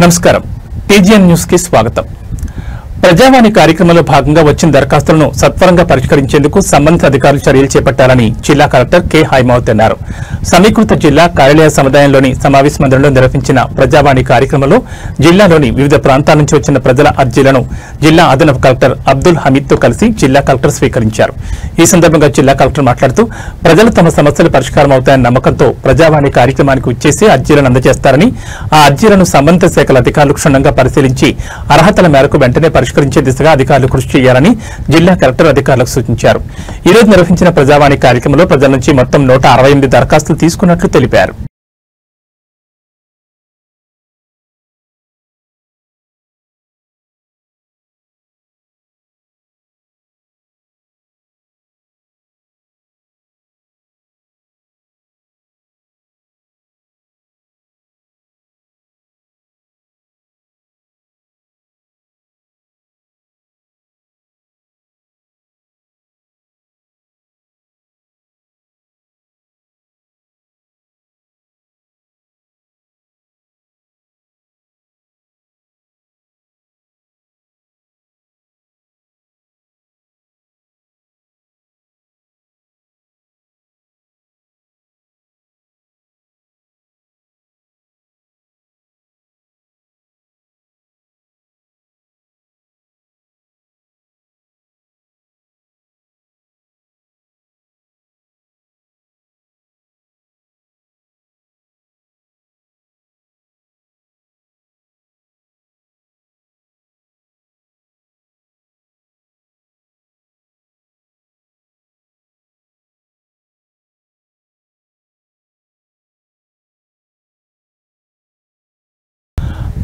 నమస్కారం TGN news కి స్వాగతం। ప్రజావాణి కార్యక్రమంలో భాగంగా వచ్చిన దరఖాస్తులను సత్వరంగా పరిష్కరించేందుకు సంబంధిత అధికారులు చర్యలు చేపట్టాలని జిల్లా కలెక్టర్ కె హైమావత్ అన్నారు। సమీకృత జిల్లా కార్యాలయ సముదాయంలోని సమావేశ మందిరంలో నిర్వహించిన ప్రజావాణి కార్యక్రమంలో జిల్లాలోని వివిధ ప్రాంతాల నుంచి వచ్చిన ప్రజల అర్జీలను జిల్లా అదనపు కలెక్టర్ అబ్దుల్ హమీద్ తో కలిసి జిల్లా కలెక్టర్ స్వీకరించారు। ఈ సందర్భంగా జిల్లా కలెక్టర్ మాట్లాడుతూ ప్రజలు తమ సమస్యలు పరిష్కారం అవుతాయన్న నమ్మకంతో ప్రజావాణి కార్యక్రమానికి వచ్చేసి అర్జీలను అందజేస్తారని, ఆ అర్జీలను సంబంధిత శాఖల అధికారులు క్షుణ్ణంగా పరిశీలించి అర్హతల మేరకు వెంటనే పరిష్కరించే దిశగా అధికారులు కృషి చేయాలని జిల్లా కలెక్టర్ అధికారులకు సూచించారు। ఈ రోజు నిర్వహించిన ప్రజావాణి కార్యక్రమంలో ప్రజల నుంచి మొత్తం 168 దరఖాస్తులు తీసుకున్నట్లు తెలిపారు।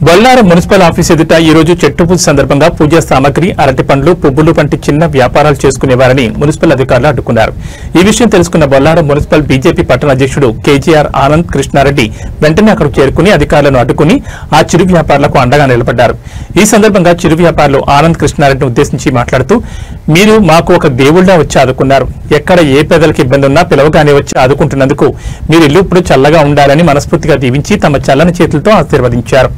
బొల్లారం మున్సిపల్ ఆఫీస్ ఎదుట ఈ రోజు చెట్టు పూజ సందర్భంగా పూజా సామగ్రి, అరటి పండ్లు, పువ్వులు వంటి చిన్న వ్యాపారాలు చేసుకునేవారని మున్సిపల్ అధికారులు అడ్డుకున్నారు। ఈ విషయం తెలుసుకున్న బొల్లారం మున్సిపల్ బీజేపీ పట్టణ అధ్యక్షుడు కేజీఆర్ ఆనంద్ కృష్ణారెడ్డి వెంటనే అక్కడికి చేరుకుని అధికారులను అడ్డుకుని ఆ చిరు వ్యాపారులకు అండగా నిలబడ్డారు। ఈ సందర్భంగా చిరు వ్యాపారులు ఆనంద్ కృష్ణారెడ్డిని ఉద్దేశించి మాట్లాడుతూ, మీరు మాకు ఒక దేవుళ్లా వచ్చి ఆదుకున్నారు, ఎక్కడ ఏ పేదలకు ఇబ్బంది ఉన్నా పిలవగానే వచ్చి ఆదుకుంటున్నందుకు మీరు ఇల్లు ఇప్పుడు చల్లగా ఉండాలని మనస్ఫూర్తిగా దీవించి తమ చల్లని చేతులతో ఆశీర్వదించారు।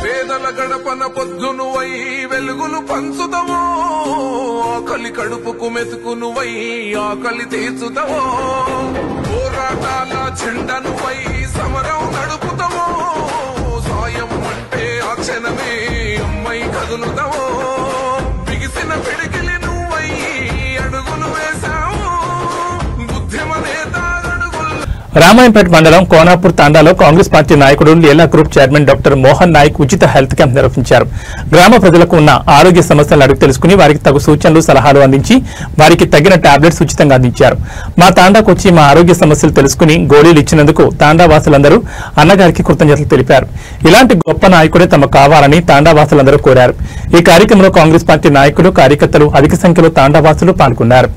పేదల గడపన పొద్దునువై వెలుగులు పంచుతావో, ఆకలి కడుపుకు మెతుకునువై ఆకలి తీర్చుతావో, పోరాటాల చెండనువై సమరం నడుపుతావో, సాయం అంటే ఆ క్షణమే అమ్మై కదులుతావో, బిగిసిన పిడికిలి నువ్వై అడుగులు వేశావు, బుద్ధిమ నేత రామాయంపేట మండలం కోనాపూర్ తాండాలో కాంగ్రెస్ పార్టీ నాయకుడు Leela group chairman doctor Mohan Nayak ఉచిత హెల్త్ క్యాంప్ నిర్వహించారు। గ్రామ ప్రజలకు ఉన్న ఆరోగ్య సమస్యలను అడిగి తెలుసుకుని వారికి తగు సూచనలు, సలహాలు అందించి వారికి తగిన టాబ్లెట్స్ ఉచితంగా అందించారు। మా తాండాకు వచ్చి మా ఆరోగ్య సమస్యలు తెలుసుకుని గోళీలు ఇచ్చినందుకు తాండావాసులందరూ అన్నగారికి కృతజ్ఞతలు తెలిపారు। ఇలాంటి గొప్ప నాయకుడే తమకు కావాలని తాండావాసులందరూ కోరారు। ఈ కార్యక్రమంలో కాంగ్రెస్ పార్టీ నాయకులు, కార్యకర్తలు అధిక సంఖ్యలో తాండావాసులు పాల్గొన్నారు।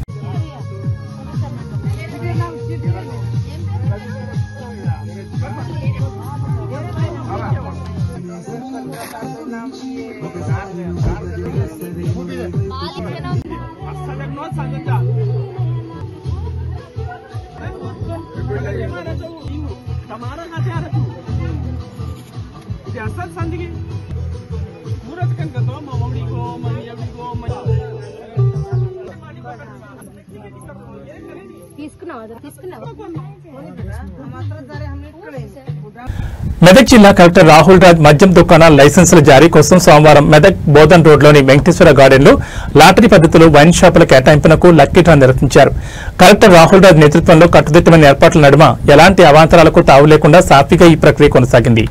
మెదక్ జిల్లా కలెక్టర్ రాహుల్ రాజ్ మద్యం దుకాణాల లైసెన్సుల జారీ కోసం సోమవారం మెదక్ బోధన్ రోడ్లోని వెంకటేశ్వర గార్డెన్లో లాటరీ పద్ధతిలో వైన్ షాపుల కేటాయింపునకు లక్కీ డ్రా నిర్వహించారు। కలెక్టర్ రాహుల్ రాజ్ నేతృత్వంలో కట్టుదిట్టమైన ఏర్పాట్ల నడుమ ఎలాంటి అవాంతరాలకు తావు లేకుండా సాఫీగా ఈ ప్రక్రియ కొనసాగింది।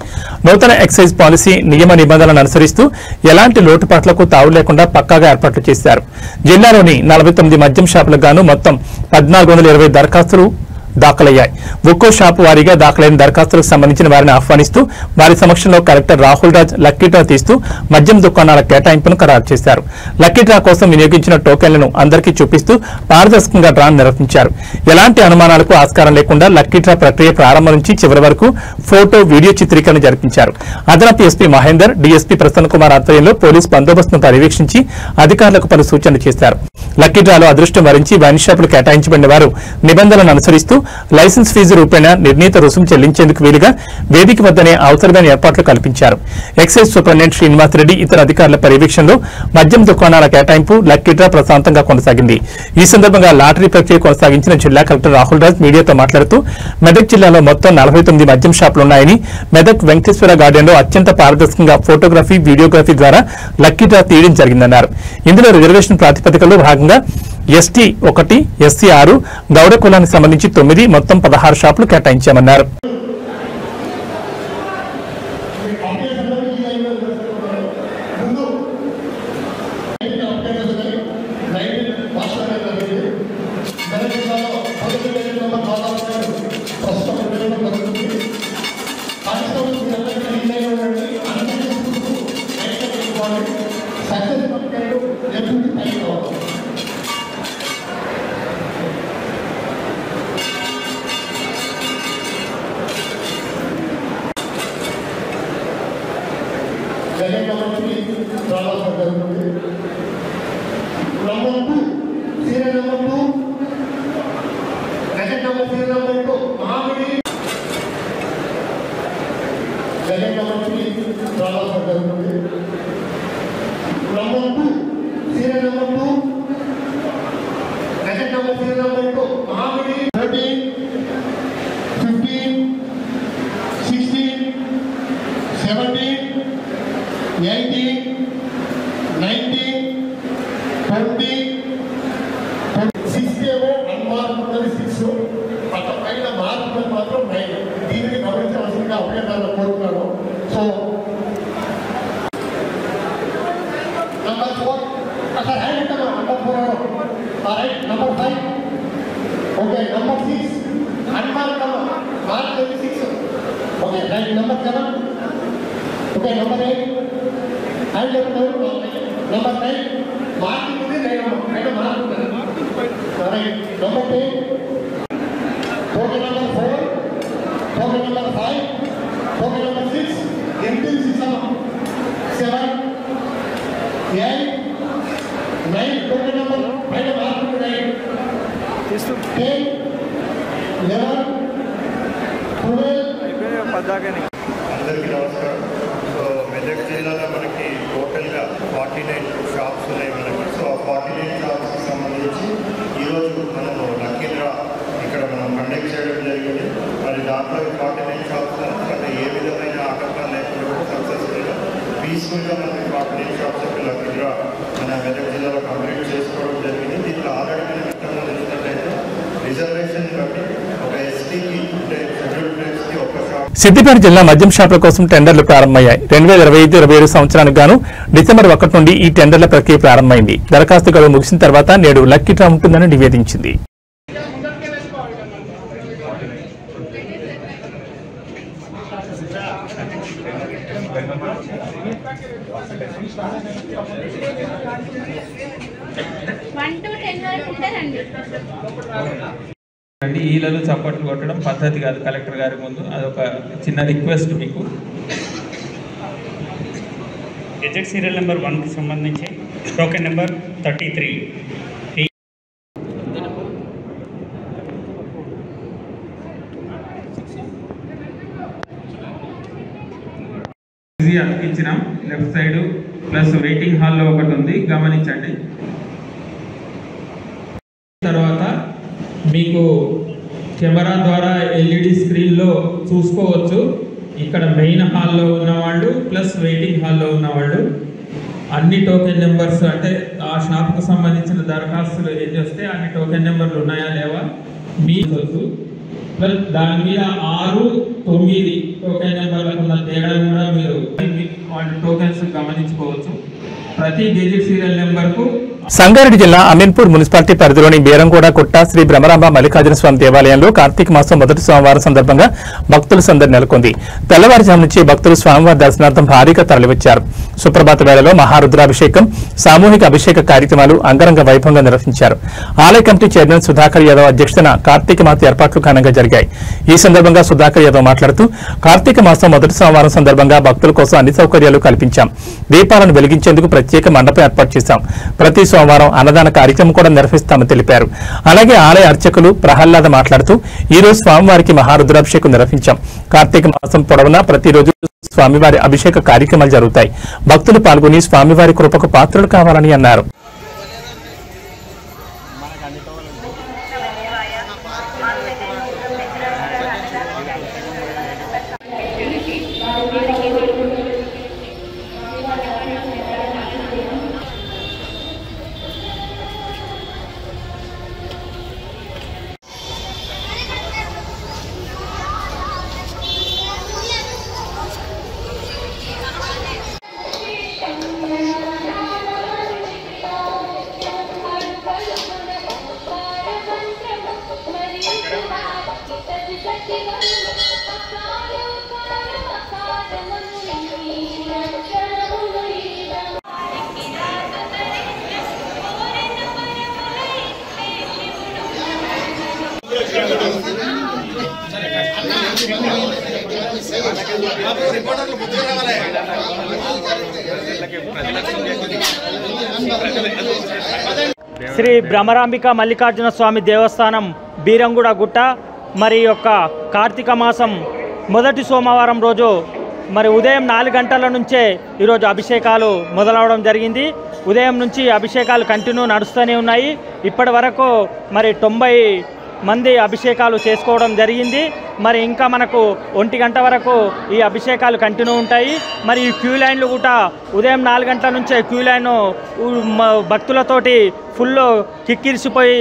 నూతన ఎక్సైజ్ పాలసీ నియమ నిబంధనలను అనుసరిస్తూ ఎలాంటి లోటుపాట్లకు తావు లేకుండా పక్కాగా ఏర్పాట్లు చేశారు। జిల్లాలోని 49 మద్యం షాపులకు గాను మొత్తం 1420 దరఖాస్తులు దాఖలయ్యాయి. ఒక్కో షాపు వారీగా దాఖలైన దరఖాస్తులకు సంబంధించిన వారిని ఆహ్వానిస్తూ వారి సమక్షంలో collector Rahul Raj lucky draw తీస్తూ మద్యం దుకాణాల కేటాయింపును ఖరారు చేశారు. లక్కీ డ్రా కోసం వినియోగించిన టోకెన్లను అందరికీ చూపిస్తూ పారదర్శకంగా డ్రా నిర్వహించారు. ఎలాంటి అనుమానాలకు ఆస్కారం లేకుండా లక్కీ డ్రా ప్రక్రియ ప్రారంభం నుంచి చివరి వరకు ఫోటో, వీడియో చిత్రీకరణ జరిపించారు. అదనపు ఎస్పీ మహేందర్, డీఎస్పీ ప్రసన్న కుమార్ ఆధ్వర్యంలో పోలీస్ బందోబస్తును పర్యవేక్షించి అధికారులకు పలు సూచనలు చేశారు. లక్కీ డ్రాలో అదృష్టం వరించి వైన్ షాపులు కేటాయించబడిన వారు నిబంధనలను అనుసరిస్తూ లైసెన్స్ ఫీజు రూపేణా నిర్ణీత రుసుము చెల్లించేందుకు వీలుగా వేదిక వద్దనే అవసరమైన ఏర్పాట్లు కల్పించారు. ఎక్సైజ్ సూపరింటెండెంట్ శ్రీనివాసరెడ్డి ఇతర అధికారుల పర్యవేక్షణలో మద్యం దుకాణాల కేటాయింపు, లక్కీ డ్రా ప్రశాంతంగా కొనసాగింది. ఈ సందర్భంగా లాటరీ ప్రక్రియ కొనసాగించిన జిల్లా కలెక్టర్ రాహుల్ రాజ్ మీడియాతో మాట్లాడుతూ మెదక్ జిల్లాలో మొత్తం 49 మద్యం షాపులున్నాయని, మెదక్ వెంకటేశ్వర గార్డెన్లో అత్యంత పారదర్శకంగా ఫోటోగ్రఫీ, వీడియోగ్రఫీ ద్వారా లక్కీ డ్రా తీయడం జరిగిందన్నారు. ఇందులో రిజర్వేషన్ ప్రాతిపదికలో భాగంగా ఎస్టీ 1, ఎస్సీ 6, గౌడ కులానికి సంబంధించి 9, మొత్తం 16 షాపులు కేటాయించామన్నారు. అందరికీ నమస్కారం. సో మెదక్ జిల్లాలో మనకి టోటల్గా 49 షాప్స్ ఉన్నాయి మనకి. సో ఆ 49 షాప్స్కి సంబంధించి ఈరోజు మనము లక్కీ డ్రా ఇక్కడ మనం కండక్ట్ చేయడం జరిగింది. మరి దాంట్లో 49 షాప్స్ అంటే ఏ విధమైన ఆటంకాలు లేకుండా సక్సెస్ఫుల్గా పీస్ఫుల్గా మనకి 49 షాప్స్ యొక్క లక్కీ డ్రా మన మెదక్ జిల్లాలో కంప్లీట్ చేసుకోవడం జరిగింది. దీంట్లో ఆల్రెడీ మనం ఇంతకుముందు తెలిసినట్లయితే రిజర్వేషన్ బట్టి ఒక ఎస్టీకి అంటే షెడ్యూల్ ట్రైబ్స్కి ఒక షాప్. సిద్దిపేట జిల్లా మద్యం షాపుల కోసం టెండర్లు ప్రారంభమయ్యాయి. 2025-27 సంవత్సరానికి గాను డిసెంబర్ 1 నుండి ఈ టెండర్ల ప్రక్రియ ప్రారంభమైంది. దరఖాస్తు గడువు ముగిసిన తర్వాత నేడు లక్కీ డ్రా ఉంటుందని నివేదించింది. అంటే ఈలలో చప్పట్లు కొట్టడం పద్ధతి కాదు. కలెక్టర్ గారి ముందు అదొక చిన్న రిక్వెస్ట్ మీకు. గెజెట్ సీరియల్ నెంబర్ 1కి సంబంధించి టోకెన్ నెంబర్ 33 అతికించినాం. లెఫ్ట్ సైడ్ ప్లస్ వెయిటింగ్ హాల్లో ఒకటి ఉంది, గమనించండి. తర్వాత మీకు కెమెరా ద్వారా ఎల్ఈడి స్క్రీన్లో చూసుకోవచ్చు. ఇక్కడ మెయిన్ హాల్లో ఉన్నవాళ్ళు ప్లస్ వెయిటింగ్ హాల్లో ఉన్నవాళ్ళు అన్ని టోకెన్ నెంబర్స్ అంటే ఆ షాప్కు సంబంధించిన దరఖాస్తులు ఏం చేస్తే అన్ని టోకెన్ నెంబర్లు ఉన్నాయా లేవా మీకు ప్లస్ దాని మీద 6, 9 టోకెన్ నెంబర్లకు ఉన్న తేడా కూడా మీరు వాళ్ళ టోకెన్స్ గమనించుకోవచ్చు. ప్రతి గెజెట్ సీరియల్ నెంబర్కు సంగారెడ్డి జిల్లా అమీన్పూర్ మున్సిపాలిటీ పరిధిలోని బీరంగూడ గుట్ట శ్రీ బ్రహ్మరాంబ మల్లికార్జున స్వామి దేవాలయంలో కార్తీక మాసం మొదటి సోమవారం సందర్భంగా భక్తుల సందడి నెలకొంది. తెల్లవారుజాము నుంచి భక్తులు స్వామివారి దర్శనార్థం భారీగా తరలివచ్చారు. సుప్రభాత వేళలో మహారుద్రాభిషేకం, సామూహిక అభిషేక కార్యక్రమాలు అంగరంగ వైభవంగా నిర్వహించారు. ఆలయ కమిటీ చైర్మన్ సుధాకర్ యాదవ్ అధ్యక్షతన కార్తీక మాస ఏర్పాట్లు ఘనంగా జరిగాయి. ఈ సందర్భంగా సుధాకర్ యాదవ్ మాట్లాడుతూ కార్తీక మాసం మొదటి సోమవారం సందర్భంగా భక్తుల కోసం అన్ని సౌకర్యాలు కల్పించాం. దీపాలను వెలిగించేందుకు ప్రత్యేక మండపం ఏర్పాటు చేశాం. ప్రతి సోమవారం అన్నదాన కార్యక్రమం కూడా నిర్వహిస్తామని తెలిపారు. అలాగే ఆలయ అర్చకులు ప్రహ్లాద మాట్లాడుతూ ఈ రోజు స్వామివారికి మహారుద్రాభిషేకం నిర్వహించాం. కార్తీక మాసం పొడవునా ప్రతిరోజు స్వామివారి అభిషేక కార్యక్రమాలు జరుగుతాయి. భక్తులు పాల్గొని స్వామివారి కృపకు పాత్రలు కావాలని అన్నారు. శ్రీ బ్రహ్మరాంబిక మల్లికార్జున స్వామి దేవస్థానం బీరంగూడ గుట్ట మరి యొక్క కార్తీక మాసం మొదటి సోమవారం రోజు మరి ఉదయం 4 గంటల నుంచే ఈరోజు అభిషేకాలు మొదలవడం జరిగింది. ఉదయం నుంచి అభిషేకాలు కంటిన్యూ నడుస్తూనే ఉన్నాయి. ఇప్పటి వరకు మరి 90 మంది అభిషేకాలు చేసుకోవడం జరిగింది. మరి ఇంకా మనకు 1 గంట వరకు ఈ అభిషేకాలు కంటిన్యూ ఉంటాయి. మరి ఈ క్యూ లైన్లు కూడా ఉదయం 4 గంటల నుంచే క్యూ లైన్ భక్తులతోటి ఫుల్ కిక్కిరిసిపోయి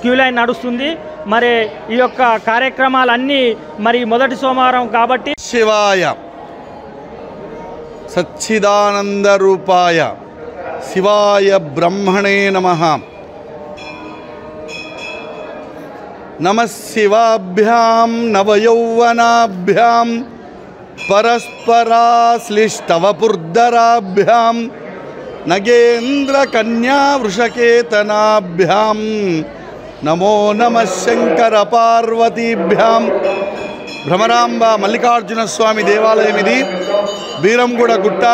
క్యూ లైన్ నడుస్తుంది. మరి ఈ యొక్క కార్యక్రమాలన్నీ మరి మొదటి సోమవారం కాబట్టి శివాయ సచ్చిదానంద రూపాయ శివాయ బ్రహ్మణే నమః. నమః శివాభ్యాం నవయౌవనాభ్యాం పరస్పరాశ్లిష్టవపుర్ధరాభ్యాం నగేంద్ర కన్యా వృషకేతనాభ్యాం నమో నమః శంకర పార్వతీభ్యాం. భ్రమరాంబ మల్లికార్జున స్వామి దేవాలయం ఇది. బీరంగూడ గుట్ట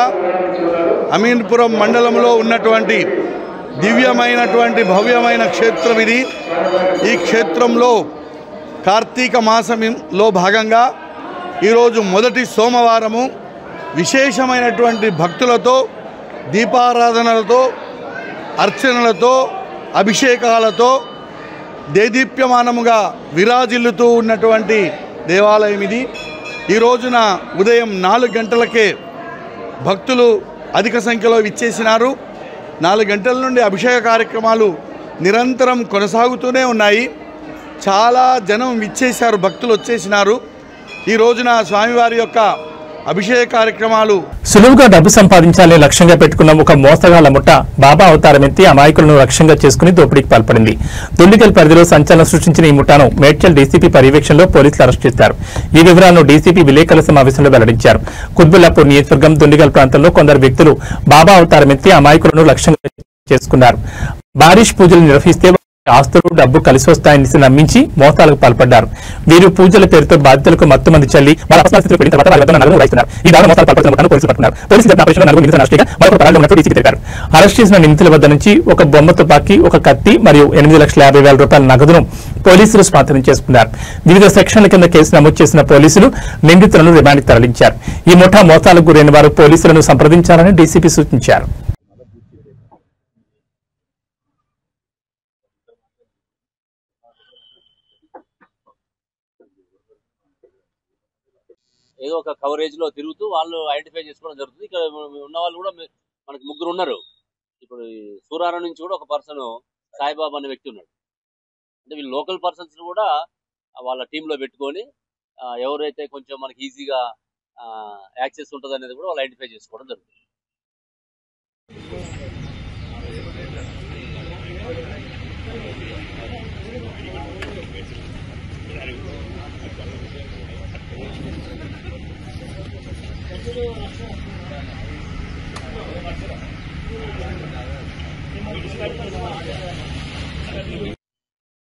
అమీన్పురం మండలంలో ఉన్నటువంటి దివ్యమైనటువంటి భవ్యమైన క్షేత్రం ఇది. ఈ క్షేత్రంలో కార్తీక మాసంలో భాగంగా ఈరోజు మొదటి సోమవారము విశేషమైనటువంటి భక్తులతో, దీపారాధనలతో, అర్చనలతో, అభిషేకాలతో దేదీప్యమానముగా విరాజిల్లుతూ ఉన్నటువంటి దేవాలయం ఇది. ఈ రోజున ఉదయం 4 గంటలకే భక్తులు అధిక సంఖ్యలో విచ్చేసినారు. 4 గంటల నుండి అభిషేక కార్యక్రమాలు నిరంతరం కొనసాగుతూనే ఉన్నాయి. చాలా జనం విచ్చేశారు, భక్తులు వచ్చేసినారు. ఈ రోజున స్వామివారి యొక్క అభిషేక కార్యక్రమాలు సులువుగా డబ్బు సంపాదించాలని లక్ష్యంగా పెట్టుకున్న ఒక మోసగాళ్ల ముఠ బాబా అవతారం ఎత్తి అమాయకులను లక్ష్యంగా చేసుకుని దోపిడీకి పాల్పడింది. దుండిగల్ పరిధిలో సంచలనం సృష్టించిన ఈ ముఠాను మేడ్చల్ డీసీపీ పర్యవేక్షణలో పోలీసులు అరెస్ట్ చేశారు. ఈ వివరాలను డీసీపీ విలేకరుల సమావేశంలో వెల్లడించారు. కుత్బుల్లాపూర్ నియోజకవర్గం దుండిగల్ ప్రాంతంలో కొందరు వ్యక్తులు బాబా అవతారం ఎత్తి అమాయకులను లక్ష్యంగా చేసుకున్నారు. బారిష్ పూజలు నిర్వహిస్తే ఆస్తులు, డబ్బు కలిసి వస్తాయని నమ్మించి మోసాలకు పాల్పడ్డారు. వీరు పూజల పేరుతో బాధితులకు మత్తు మంది చల్లి వాళ్ళ పరిస్థితులు పెట్టిన తర్వాత వాళ్ళ నగదు వహిస్తున్నారు. ఈ దాని మోసాలు పాల్పడుతున్న పోలీసులు పట్టుకున్నారు. పోలీసులు జరిపిన ఆపరేషన్లో 4 నిందితులు అరెస్ట్ చేయగా మరొక పరారీలో ఉన్నట్టు డీసీపీ తెలిపారు. అరెస్ట్ చేసిన నిందితుల వద్ద నుంచి ఒక బొమ్మ తుపాకీ, ఒక కత్తి మరియు 8,50,000 రూపాయల నగదును పోలీసులు స్వాధీనం చేసుకున్నారు. వివిధ సెక్షన్ల కింద కేసు నమోదు చేసిన పోలీసులు నిందితులను రిమాండ్కి తరలించారు. ఈ ముఠా మోసాలకు గురైన వారు పోలీసులను సంప్రదించాలని డీసీపీ సూచించారు. ఏదో ఒక కవరేజ్లో తిరుగుతూ వాళ్ళు ఐడెంటిఫై చేసుకోవడం జరుగుతుంది. ఇక్కడ ఉన్న వాళ్ళు కూడా మనకి 3 ఉన్నారు. ఇప్పుడు సూరారం నుంచి కూడా ఒక పర్సన్ సాయిబాబా అనే వ్యక్తి ఉన్నాడు. అంటే వీళ్ళు లోకల్ పర్సన్స్ కూడా వాళ్ళ టీంలో పెట్టుకొని ఎవరైతే కొంచెం మనకి ఈజీగా యాక్సెస్ ఉంటుంది అనేది కూడా వాళ్ళు ఐడెంటిఫై చేసుకోవడం జరుగుతుంది.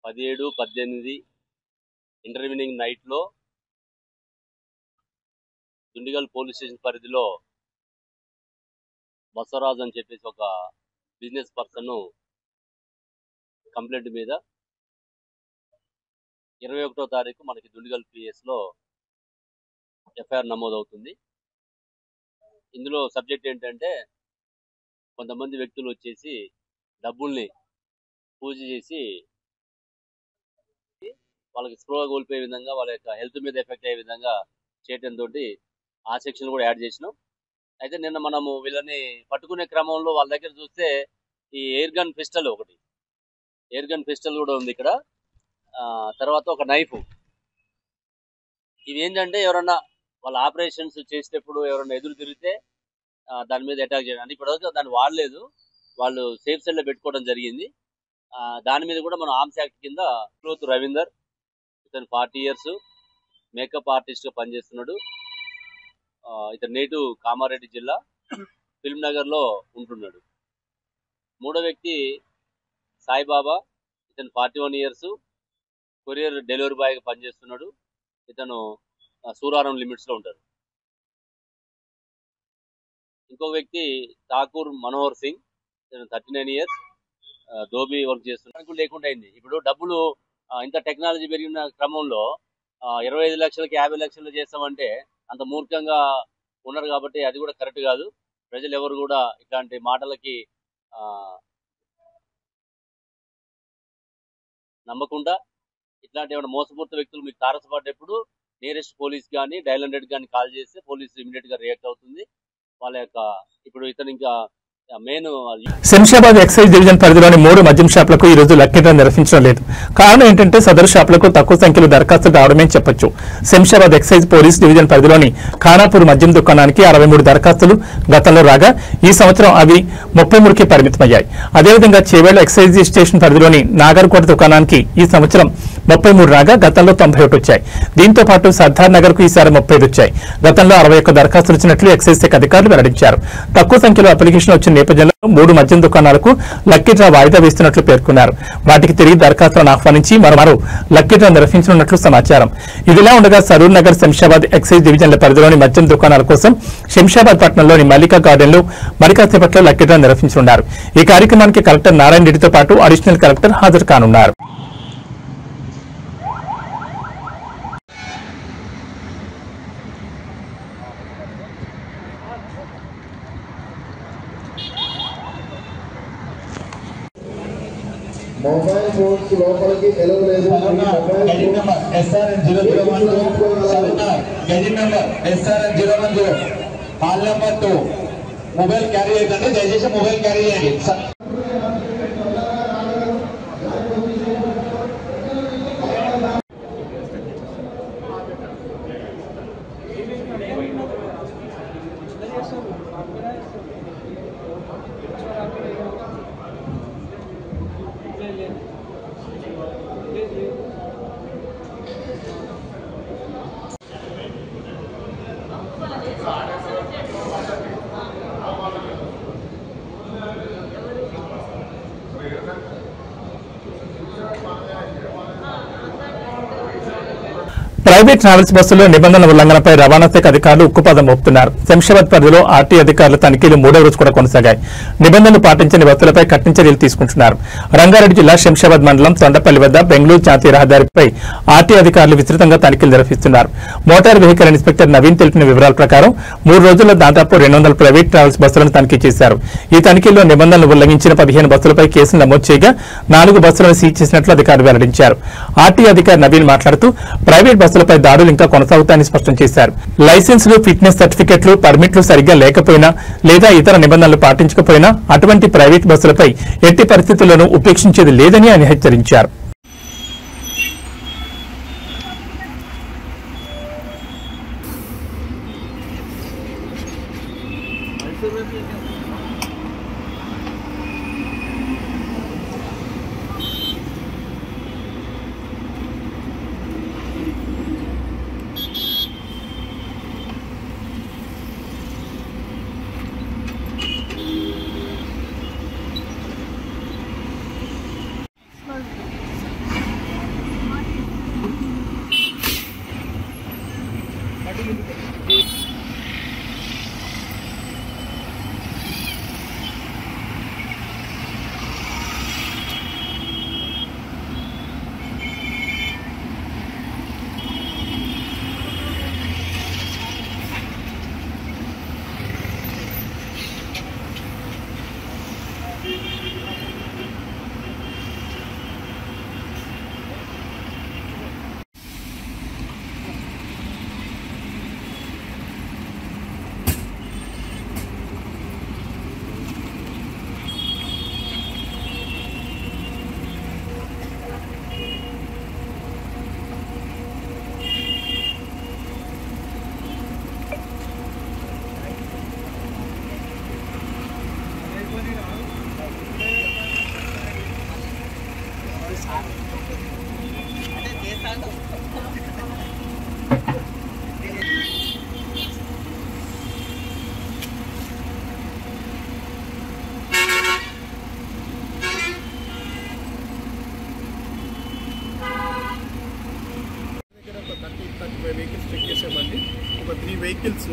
పదిహేడు 18 ఇంటర్వ్యూనింగ్ నైట్లో దుండిగల్ పోలీస్ స్టేషన్ పరిధిలో బసవరాజు అని చెప్పేసి ఒక బిజినెస్ పర్సన్ కంప్లైంట్ మీద 21వ తారీఖు మనకి దుండిగల్ పిఎస్లో ఎఫ్ఐఆర్ నమోదవుతుంది. ఇందులో సబ్జెక్ట్ ఏంటంటే కొంతమంది వ్యక్తులు వచ్చేసి డబ్బుల్ని పూజ చేసి వాళ్ళకి స్పృహ కోల్పోయే విధంగా, వాళ్ళ యొక్క హెల్త్ మీద ఎఫెక్ట్ అయ్యే విధంగా చేయడంతో ఆ సెక్షన్ కూడా యాడ్ చేసినాం. అయితే నిన్న మనము వీళ్ళని పట్టుకునే క్రమంలో వాళ్ళ దగ్గర చూస్తే ఈ ఎయిర్ గన్ పిస్టల్ కూడా ఉంది ఇక్కడ. తర్వాత ఒక నైఫ్. ఇవి ఏంటంటే ఎవరన్నా వాళ్ళ ఆపరేషన్స్ చేసేటప్పుడు ఎవరన్నా ఎదురు తిరిగితే దాని మీద అటాక్ చేయడానికి ఇప్పటివరకు దాన్ని వాడలేదు, వాళ్ళు సేఫ్ సెల్లో పెట్టుకోవడం జరిగింది. దాని మీద కూడా మనం ఆర్మ్స్ యాక్ట్ కింద క్లోత్ రవీందర్, ఇతను 40 years మేకప్ ఆర్టిస్ట్గా పనిచేస్తున్నాడు. ఇతను నేటివ్ కామారెడ్డి జిల్లా ఫిల్మ్ నగర్లో ఉంటున్నాడు. మూడో వ్యక్తి సాయిబాబా, ఇతను 41 years కొరియర్ డెలివరీ బాయ్గా పనిచేస్తున్నాడు. ఇతను సూరారం లిమిట్స్లో ఉంటాడు. ఇంకో వ్యక్తి ఠాకూర్ మనోహర్ సింగ్, ఇతను 39 years ధోబీ వర్క్ చేస్తున్నాడు. లేకుండా అయింది. ఇప్పుడు డబ్బులు ఇంత టెక్నాలజీ పెరిగిన క్రమంలో 25 లక్షలకి 50 లక్షలు చేస్తామంటే అంత మూర్ఖంగా ఉన్నారు. కాబట్టి అది కూడా కరెక్ట్ కాదు. ప్రజలు ఎవరు కూడా ఇట్లాంటి మాటలకి నమ్మకుండా ఇట్లాంటి ఏమైనా మోసపూరిత వ్యక్తులు మీకు తారసపడ్డప్పుడు నియరెస్ట్ పోలీస్ కానీ డయల్ 100 కానీ కాల్ చేస్తే పోలీసు ఇమీడియట్ గా రియాక్ట్ అవుతుంది. వాళ్ళ యొక్క ఇప్పుడు ఇతను ఇంకా మెయిన్ శంషాబాద్ ఎక్సైజ్ డివిజన్ పరిధిలోని 3 మద్యం షాపులకు ఈ రోజు లక్కీ డ్రా నిర్వహించడం లేదు. కారణం ఏంటంటే సదరు షాపులకు తక్కువ సంఖ్యలో దరఖాస్తులు రావడమే చెప్పొచ్చు. శంషాబాద్ ఎక్సైజ్ పోలీస్ డివిజన్ పరిధిలోని ఖానాపూర్ మద్యం దుకాణానికి 63 దరఖాస్తులు గతంలో రాగా ఈ సంవత్సరం అవి 33కి పరిమితమయ్యాయి. అదేవిధంగా చేవేళ్ల ఎక్సైజ్ స్టేషన్ పరిధిలోని నాగర్కోట దుకాణానికి ఈ సంవత్సరం 33 రాగా గతంలో 91 వచ్చాయి. దీంతో పాటు సర్దార్ నగర్ కు ఈసారి 35 వచ్చాయి. గతంలో 61 దరఖాస్తులు వచ్చినట్లు ఎక్సైజ్ శాఖ అధికారులు వెల్లడించారు. తక్కువ సంఖ్యలో అప్లికేషన్ వచ్చిన నేపథ్యంలో 3 మద్యం దుకాణాలకు లక్కీ డ్రా వాయిదా వేస్తున్నట్లు పేర్కొన్నారు. వాటికి తిరిగి దరఖాస్తులను ఆహ్వానించి మరో లక్కీ డ్రా నిర్వహించనున్నట్లు సమాచారం. ఇదిలా ఉండగా సరూర్ నగర్ శంషాబాద్ ఎక్సైజ్ డివిజన్ల పరిధిలోని మద్యం దుకాణాల కోసం శంషాబాద్ పట్టణంలోని మల్లికా గార్డెన్ లో మరికాసేపట్లో లక్కీ డ్రా నిర్వహించనున్నారు. ఈ కార్యక్రమానికి కలెక్టర్ నారాయణ రెడ్డితో పాటు అడిషనల్ కలెక్టర్ హాజరు కానున్నారు. మొబైల్ ఫోన్స్ లోపలికి వెళ్ళలేదు. Gazette number SRN010 hall number 2 mobile carry చేయకండి, దయచేసి మొబైల్ క్యారీ చేయండి. ప్రైవేట్ ట్రావెల్స్ బస్సుల్లో నిబంధనల ఉల్లంఘనపై రవాణా శాఖ అధికారులు ఉక్కుపాదం మోపుతున్నారు. శంషాబాద్ పరిధిలో ఆర్టీ అధికారుల తనిఖీలు 3వ రోజు కూడా కొనసాగాయి. నిబంధనలు పాటించని బస్సులపై కఠిన చర్యలు తీసుకుంటున్నారు. రంగారెడ్డి జిల్లా శంషాబాద్ మండలం తొండపల్లి వద్ద బెంగళూరు జాతీయ రహదారిపై ఆర్టీ అధికారులు విస్తృతంగా తనిఖీలు నిర్వహిస్తున్నారు. మోటార్ వెహికల్ ఇన్స్పెక్టర్ నవీన్ తెలిపిన వివరాల ప్రకారం 3 రోజుల్లో దాదాపు 200 ప్రైవేట్ ట్రావెల్స్ బస్సులను తనిఖీ చేశారు. ఈ తనిఖీల్లో నిబంధనలు ఉల్లంఘించిన 15 బస్సులపై కేసులు నమోదు చేయగా 4 బస్సులను సీజ్ చేసినట్లు అధికారులు వెల్లడించారు. ఆర్టీ అధికారి నవీన్ మాట్లాడుతూ ప్రైవేట్ బస్సులపై దాడులు ఇంకా కొనసాగుతాయని స్పష్టం చేశారు. లైసెన్సులు, ఫిట్నెస్ సర్టిఫికెట్లు, పర్మిట్లు సరిగ్గా లేకపోయినా లేదా ఇతర నిబంధనలు పాటించకపోయినా అటువంటి ప్రైవేట్ బస్సులపై ఎట్టి పరిస్థితుల్లోనూ ఉపేక్షించేది లేదని ఆయన హెచ్చరించారు. వెహికల్స్ చెక్ చేసామండి. ఒక 3 వెహికల్స్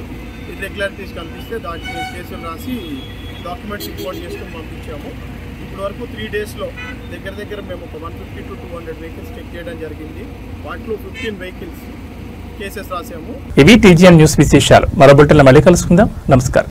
ఇర్రెగ్యులారిటీస్ కనిపిస్తే దానికి కేసులు రాసి డాక్యుమెంట్స్ ఇంపోర్ట్ చేసుకొని పంపించాము. ఇప్పటి వరకు 3 డేస్లో దగ్గర మేము ఒక 150 to 200 వెహికల్స్ చెక్ చేయడం జరిగింది. వాటిలో 15 వెహికల్స్ కేసెస్ రాసాము. ఇవి టీజీఎన్ న్యూస్ విశేషాలు. మరో బులెటిన్లో మళ్ళీ కలుసుకుందాం. నమస్కారం.